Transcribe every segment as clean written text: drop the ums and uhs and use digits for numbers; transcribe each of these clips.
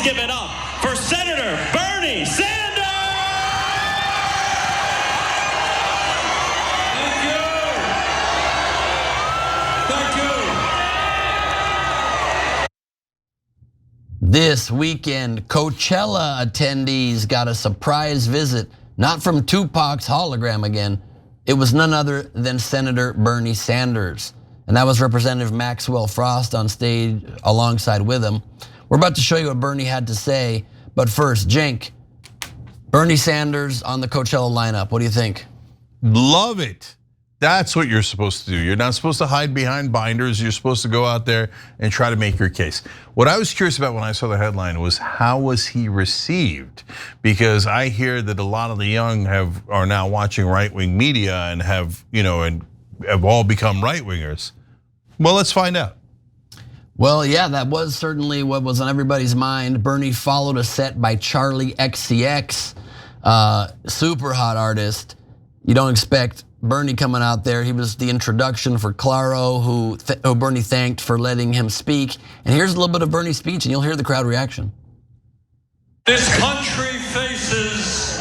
give it up for Senator Bernie Sanders. Thank you. Thank you. This weekend, Coachella attendees got a surprise visit, not from Tupac's hologram again. It was none other than Senator Bernie Sanders. And that was Representative Maxwell Frost on stage alongside with him. We're about to show you what Bernie had to say, but first, Cenk, Bernie Sanders on the Coachella lineup, what do you think? Love it. That's what you're supposed to do. You're not supposed to hide behind binders. You're supposed to go out there and try to make your case. What I was curious about when I saw the headline was how was he received? Because I hear that a lot of the young are now watching right-wing media and have all become right-wingers. Well, let's find out. Well, yeah, that was certainly what was on everybody's mind. Bernie followed a set by Charli XCX, super hot artist. You don't expect Bernie coming out there. He was the introduction for Claro, who Bernie thanked for letting him speak. And here's a little bit of Bernie's speech, and you'll hear the crowd reaction. This country faces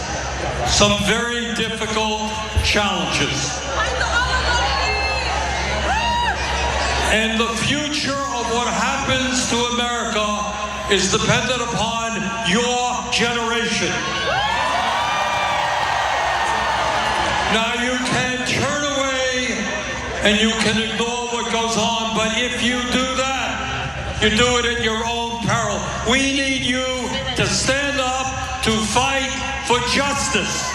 some very difficult challenges. And the future of what happens to America is dependent upon your generation. Now you can turn away and you can ignore what goes on, but if you do that, you do it at your own peril. We need you to stand up to fight for justice.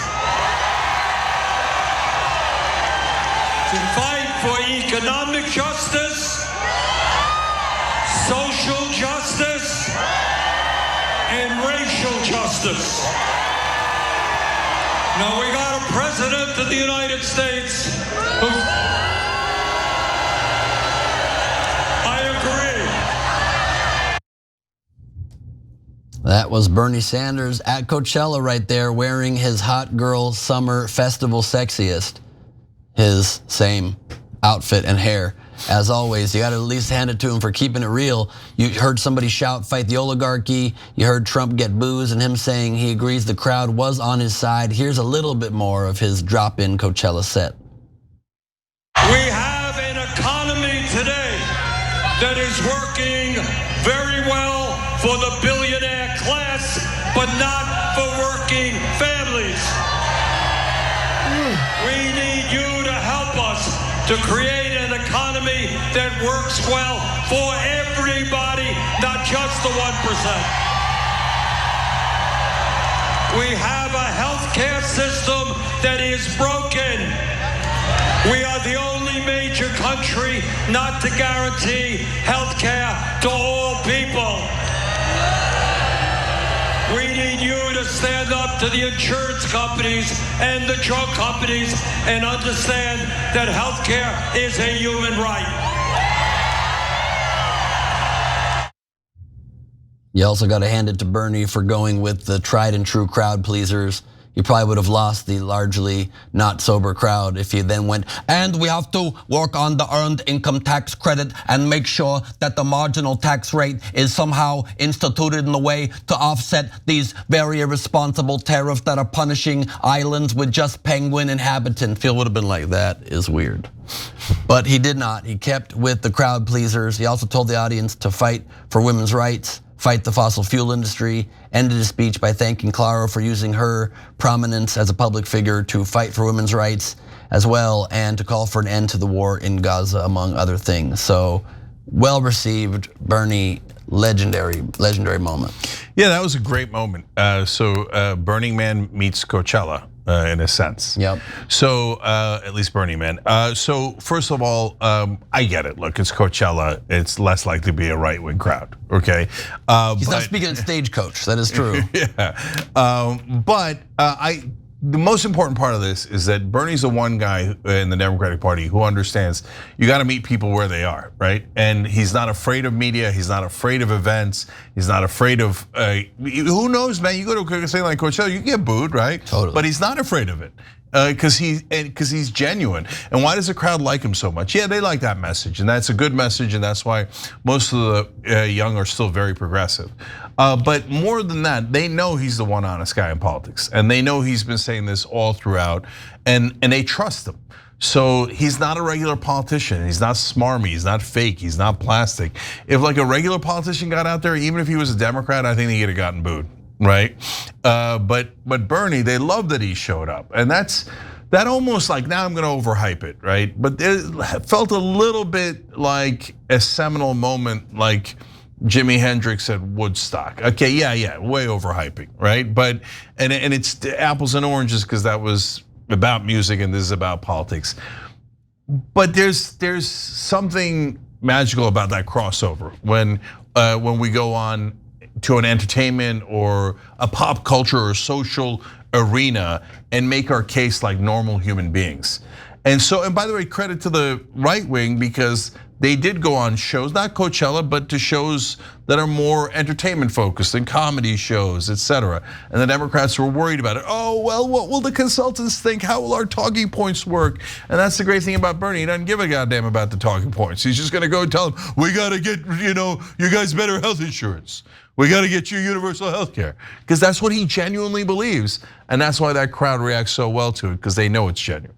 To fight for economic justice, social justice, and racial justice. Now we got a president of the United States who, I agree. That was Bernie Sanders at Coachella right there, wearing his hot girl summer festival sexiest. His same outfit and hair. As always, you gotta at least hand it to him for keeping it real. You heard somebody shout, fight the oligarchy. You heard Trump get boos and him saying he agrees the crowd was on his side. Here's a little bit more of his drop-in Coachella set. We have an economy today that is working very well for the billionaire class, but not for working families. We need you to help us to create an economy that works well for everybody, not just the 1%. We have a healthcare system that is broken. We are the only major country not to guarantee healthcare to all people. We need you to stand up to the insurance companies and the drug companies and understand that healthcare is a human right. You also got to hand it to Bernie for going with the tried and true crowd pleasers. You probably would have lost the largely not sober crowd if you then went, and we have to work on the earned income tax credit and make sure that the marginal tax rate is somehow instituted in a way to offset these very irresponsible tariffs that are punishing islands with just penguin inhabitants. Phil would have been like, that is weird. But he did not. He kept with the crowd pleasers. He also told the audience to fight for women's rights, fight the fossil fuel industry, ended his speech by thanking Claro for using her prominence as a public figure to fight for women's rights as well, and to call for an end to the war in Gaza, among other things. So well received, Bernie, legendary moment. Yeah, that was a great moment. So Burning Man meets Coachella. In a sense. Yep. So at least Burning Man. So first of all, I get it. Look, it's Coachella. It's less likely to be a right-wing crowd. Okay. He's not speaking at Stagecoach. That is true. Yeah. But the most important part of this is that Bernie's the one guy in the Democratic Party who understands you got to meet people where they are, right? And he's not afraid of media. He's not afraid of events. He's not afraid of, who knows, man, you go to a thing like Coachella, you get booed, right? Totally. But he's not afraid of it. because he's genuine. And why does the crowd like him so much? Yeah, they like that message, and that's a good message, and that's why most of the young are still very progressive. But more than that, they know he's the one honest guy in politics, and they know he's been saying this all throughout, and they trust him. So he's not a regular politician. He's not smarmy. He's not fake. He's not plastic. If like a regular politician got out there, even if he was a Democrat, I think he'd have gotten booed, right? But Bernie, they love that he showed up, and that almost like, now I'm going to overhype it, right? But it felt a little bit like a seminal moment, like Jimi Hendrix at Woodstock. Okay, yeah, way overhyping, right? But and it's apples and oranges because that was about music and this is about politics. But there's something magical about that crossover when we go on to an entertainment or a pop culture or social arena and make our case like normal human beings. And by the way, credit to the right wing because they did go on shows, not Coachella, but to shows that are more entertainment focused and comedy shows, etc. And the Democrats were worried about it. Oh, well, what will the consultants think? How will our talking points work? And that's the great thing about Bernie. He doesn't give a goddamn about the talking points. He's just gonna go and tell them, we gotta get, you guys better health insurance. We gotta get you universal health care. Because that's what he genuinely believes. And that's why that crowd reacts so well to it, because they know it's genuine.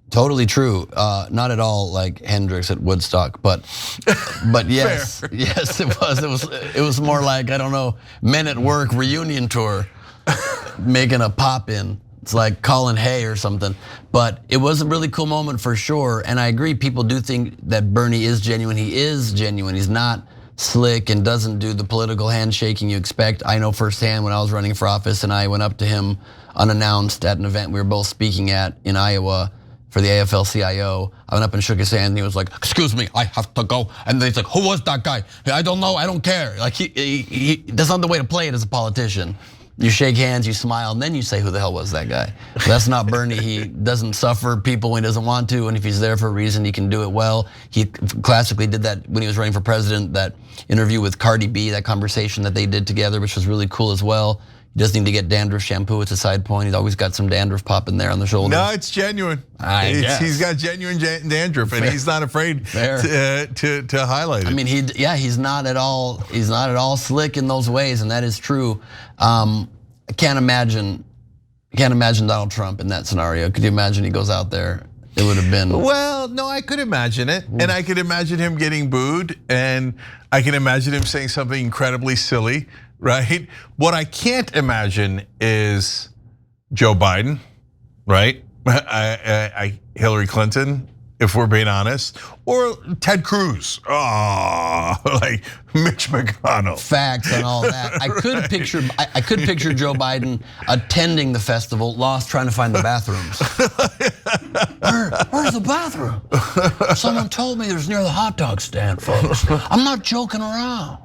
Totally true. Not at all like Hendrix at Woodstock, but yes, yes, it was. It was more like, I don't know, Men at Work reunion tour, making a pop in. It's like Colin Hay or something. But it was a really cool moment for sure. And I agree, people do think that Bernie is genuine. He is genuine. He's not slick and doesn't do the political handshaking you expect. I know firsthand when I was running for office and I went up to him unannounced at an event we were both speaking at in Iowa for the AFL-CIO. I went up and shook his hand and he was like, excuse me, I have to go. And he's like, who was that guy? I don't know, I don't care. Like that's not the way to play it as a politician. You shake hands, you smile, and then you say, who the hell was that guy? But that's not Bernie. He doesn't suffer people when he doesn't want to, and if he's there for a reason, he can do it well. He classically did that when he was running for president, that interview with Cardi B, that conversation that they did together, which was really cool as well. He doesn't need to get dandruff shampoo, it's a side point. He's always got some dandruff popping there on the shoulder. No, it's genuine. He's got genuine dandruff, and he's not afraid to highlight it. I mean, he's not at all slick in those ways, and that is true. I can't imagine Donald Trump in that scenario. Could you imagine he goes out there? It would have been. Well, no, I could imagine it. And I could imagine him getting booed, and I can imagine him saying something incredibly silly, right? What I can't imagine is Joe Biden, right? Hillary Clinton, if we're being honest, or Ted Cruz, like Mitch McConnell. Facts and all that. I could picture Joe Biden attending the festival, lost trying to find the bathrooms. Where's the bathroom? Someone told me there's near the hot dog stand, folks. I'm not joking around.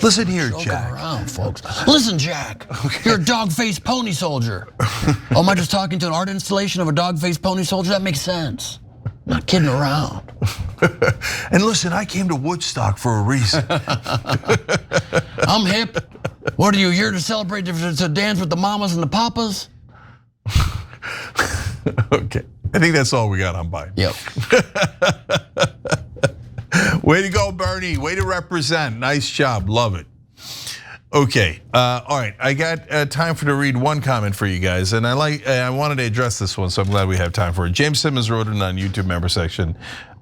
Listen here, joking Jack. Around, folks. Listen, Jack. Okay. You're a dog-faced pony soldier. Oh, am I just talking to an art installation of a dog-faced pony soldier? That makes sense. I'm not kidding around. And listen, I came to Woodstock for a reason. I'm hip. What are you here to celebrate, to dance with the mamas and the papas? Okay, I think that's all we got on Biden. Yep. Way to go, Bernie. Way to represent. Nice job. Love it. Okay, all right. I got time to read one comment for you guys, and I wanted to address this one, so I'm glad we have time for it. James Simmons wrote it on YouTube member section.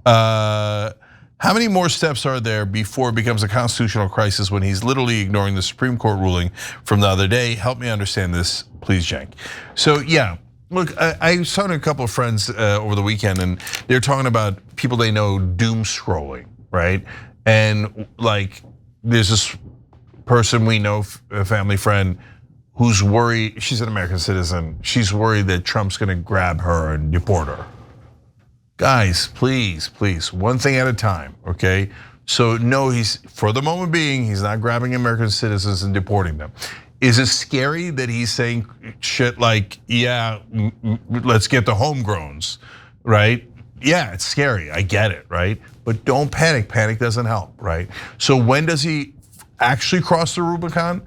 How many more steps are there before it becomes a constitutional crisis when he's literally ignoring the Supreme Court ruling from the other day? Help me understand this, please, Jank. So yeah, look, I was talking to a couple of friends over the weekend, and they're talking about people they know doom scrolling, right? And like, there's this person we know, a family friend, who's worried, she's an American citizen, she's worried that Trump's gonna grab her and deport her. Guys, please, one thing at a time, okay? So no, for the moment being, he's not grabbing American citizens and deporting them. Is it scary that he's saying shit like, yeah, let's get the homegrowns, right? Yeah, it's scary, I get it, right? But don't panic, panic doesn't help, right? So when does he actually cross the Rubicon?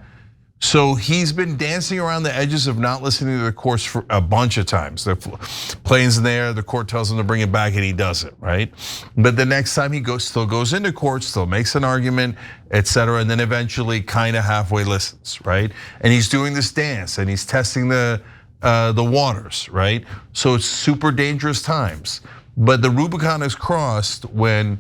So he's been dancing around the edges of not listening to the courts for a bunch of times. The plane's in there, the court tells him to bring it back and he doesn't, right? But the next time he still goes into court, still makes an argument, etc., and then eventually kind of halfway listens, right? And he's doing this dance and he's testing the waters, right? So it's super dangerous times. But the Rubicon is crossed when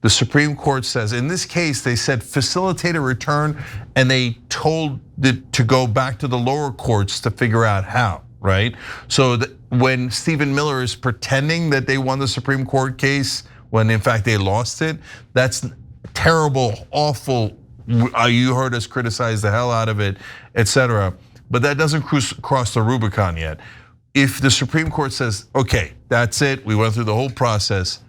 the Supreme Court says, in this case, they said facilitate a return, and they told it to go back to the lower courts to figure out how, right? So when Stephen Miller is pretending that they won the Supreme Court case, when in fact they lost it, that's terrible, awful. You heard us criticize the hell out of it, etc. But that doesn't cross the Rubicon yet. If the Supreme Court says, okay, that's it, we went through the whole process,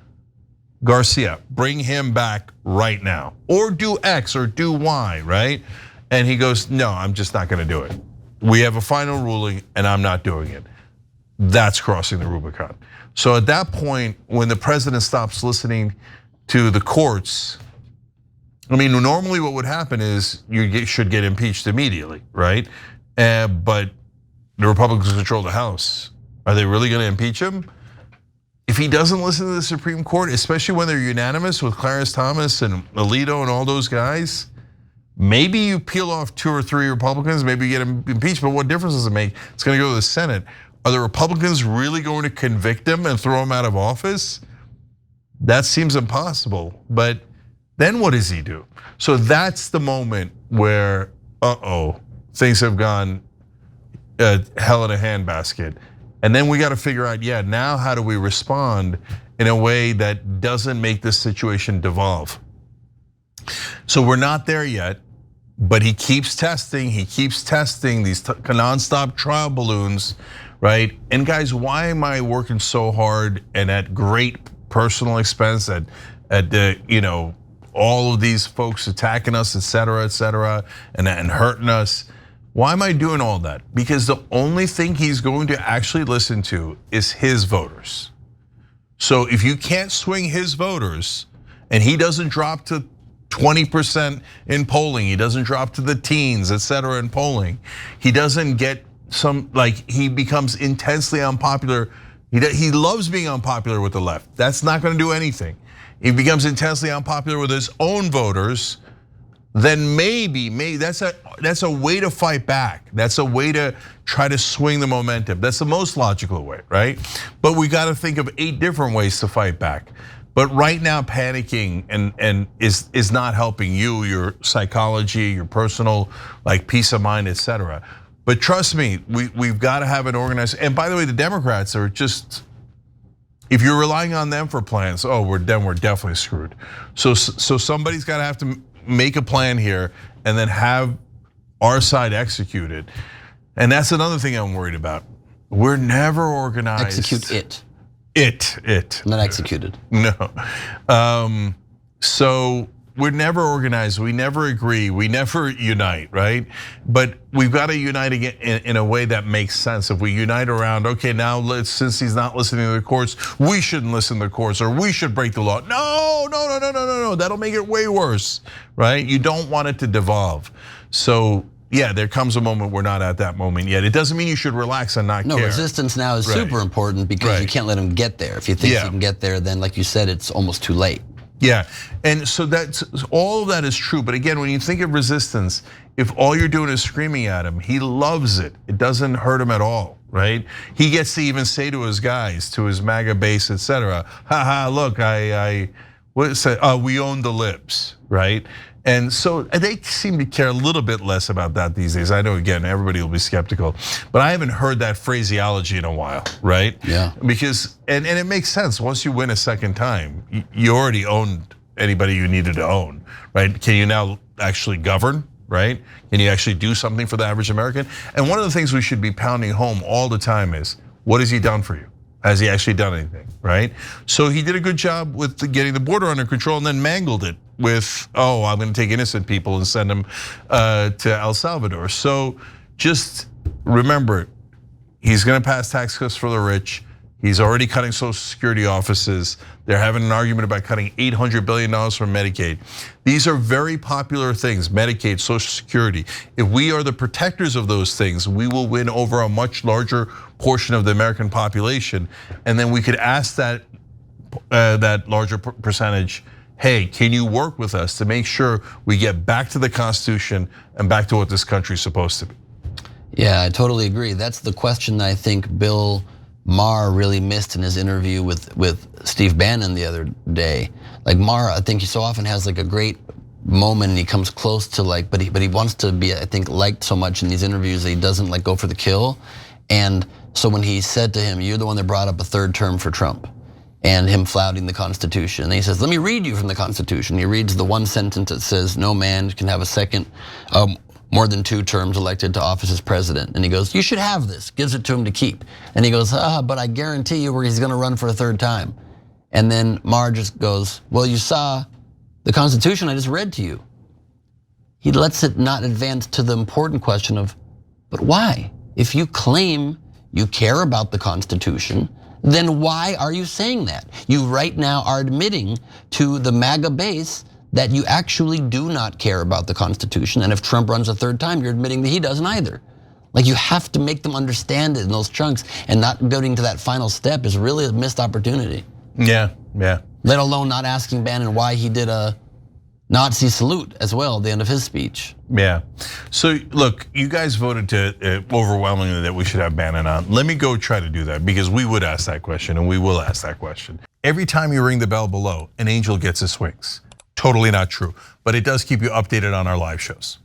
Garcia, bring him back right now, or do X or do Y, right? And he goes, no, I'm just not gonna do it. We have a final ruling and I'm not doing it. That's crossing the Rubicon. So at that point, when the president stops listening to the courts, I mean, normally what would happen is you should get impeached immediately, right? But the Republicans control the House. Are they really gonna impeach him? If he doesn't listen to the Supreme Court, especially when they're unanimous with Clarence Thomas and Alito and all those guys, maybe you peel off 2 or 3 Republicans, maybe you get him impeached, but what difference does it make? It's gonna go to the Senate. Are the Republicans really going to convict him and throw him out of office? That seems impossible, but then what does he do? So that's the moment where, things have gone hell in a handbasket. And then we got to figure out, now how do we respond in a way that doesn't make this situation devolve? So we're not there yet, but he keeps testing these nonstop trial balloons, right? And guys, why am I working so hard and at great personal expense at all of these folks attacking us, et cetera, and hurting us? Why am I doing all that? Because the only thing he's going to actually listen to is his voters. So if you can't swing his voters and he doesn't drop to 20% in polling, he doesn't drop to the teens, et cetera, in polling, he doesn't get he becomes intensely unpopular. He loves being unpopular with the left. That's not gonna do anything. He becomes intensely unpopular with his own voters, then maybe that's a way to fight back. That's a way to try to swing the momentum. That's the most logical way, right? But we got to think of 8 different ways to fight back. But right now, panicking and is not helping you, your psychology, your personal peace of mind, et cetera. But trust me, we've got to have an organized. And by the way, the Democrats are just, if you're relying on them for plans, we're definitely screwed. So somebody's got to have to make a plan here and then have our side execute it. And that's another thing I'm worried about. We're never organized. Execute it. It. Not executed. No. So we're never organized, we never agree, we never unite, right? But we've got to unite again in a way that makes sense. If we unite around, okay, now since he's not listening to the courts, we shouldn't listen to the courts, or we should break the law. No, that'll make it way worse, right? You don't want it to devolve. So there comes a moment we're not at that moment yet. It doesn't mean you should relax and not care. No, resistance now is super important because you can't let him get there. If you think you can get there, then like you said, it's almost too late. Yeah, and so that's all of that is true. But again, when you think of resistance, if all you're doing is screaming at him, he loves it. It doesn't hurt him at all, right? He gets to even say to his guys, to his MAGA base, et cetera, look, we own the libs, right? And so they seem to care a little bit less about that these days. I know, again, everybody will be skeptical, but I haven't heard that phraseology in a while, right? Yeah. Because, and it makes sense, once you win a second time, you already owned anybody you needed to own, right? Can you now actually govern, right? Can you actually do something for the average American? And one of the things we should be pounding home all the time is, what has he done for you? Has he actually done anything, right? So he did a good job with getting the border under control and then mangled it with, I'm gonna take innocent people and send them to El Salvador. So just remember, he's gonna pass tax cuts for the rich. He's already cutting Social Security offices. They're having an argument about cutting $800 billion from Medicaid. These are very popular things, Medicaid, Social Security. If we are the protectors of those things, we will win over a much larger portion of the American population. And then we could ask that larger percentage, hey, can you work with us to make sure we get back to the Constitution and back to what this country is supposed to be? Yeah, I totally agree. That's the question that I think Bill Maher really missed in his interview with Steve Bannon the other day. Like Maher, I think he so often has like a great moment and he comes close to like, but he wants to be, I think, liked so much in these interviews that he doesn't like go for the kill. And so when he said to him, you're the one that brought up a third term for Trump, and him flouting the Constitution. And he says, let me read you from the Constitution. He reads the one sentence that says, no man can have a second, more than 2 terms elected to office as president. And he goes, you should have this, gives it to him to keep. And he goes, but I guarantee you he's gonna run for a 3rd time. And then Maher just goes, well, you saw the Constitution I just read to you. He lets it not advance to the important question of, but why? If you claim you care about the Constitution, then why are you saying that? You right now are admitting to the MAGA base that you actually do not care about the Constitution. And if Trump runs a 3rd time, you're admitting that he doesn't either. Like you have to make them understand it in those chunks, and not going to that final step is really a missed opportunity. Yeah. Let alone not asking Bannon why he did a Nazi salute as well at the end of his speech. Yeah, so look, you guys voted to overwhelmingly that we should have Bannon on. Let me go try to do that, because we would ask that question and we will ask that question. Every time you ring the bell below, an angel gets his wings. Totally not true, but it does keep you updated on our live shows.